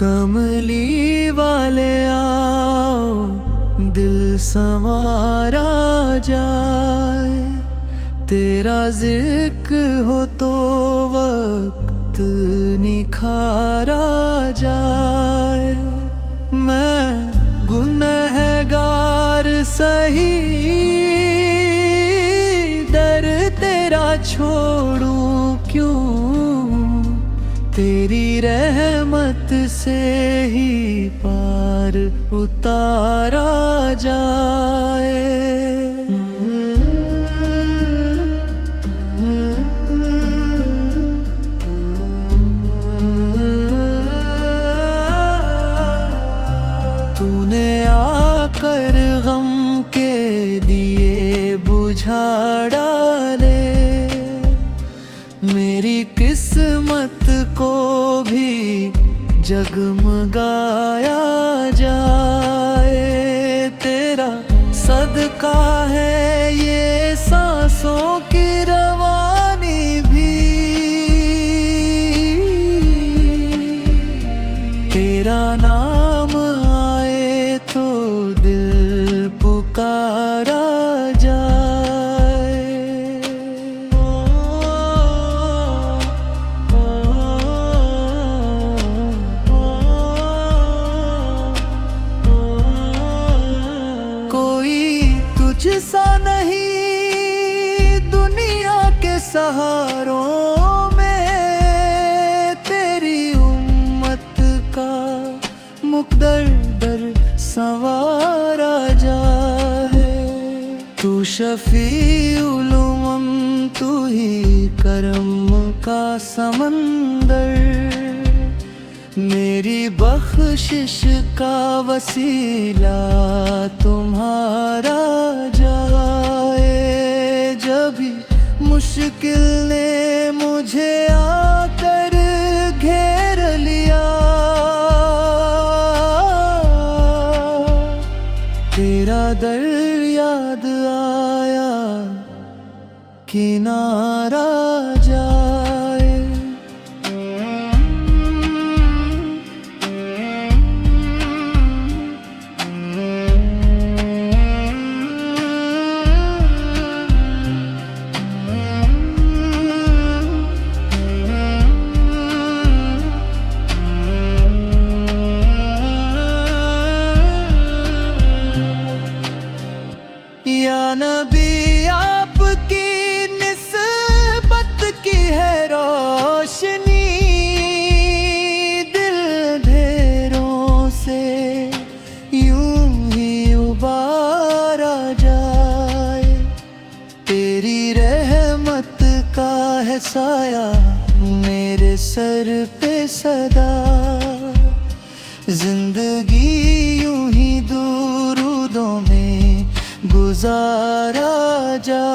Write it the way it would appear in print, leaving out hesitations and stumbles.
कमली वाले आओ, दिल संवारा जाए। तेरा जिक्र हो तो वक्त निखारा जाए। मैं गुनहगार सही, दर तेरा छोड़ूं क्यों? तेरी रहमत से ही पार उतारा जाए। तूने आकर गम के दिए बुझा डाले। मेरी किस्मत को भी जगमगाया जाए। तेरा सदका है ये सांसों की रवानी भी। तेरा नाम आए तो दिल पुकारा जाए। तुझसा नहीं दुनिया के सहारों में। तेरी उम्मत का मुकद्दर दर संवारा जाए। तू शफीउल उम्म, तू ही करम का समंदर। मेरी बख्शिश का वसीला तुम्हारा जाए। जब भी मुश्किल ने मुझे आकर घेर लिया, तेरा दर याद आया, किनारा जाए। या नबी आपकी निस्बत की है रोशनी। दिल अंधेरों से यूं ही उबारा जाए। तेरी रहमत का है साया मेरे सर पे सदा। जिंदगी यूं ही दुरूदों में गुजारा जा।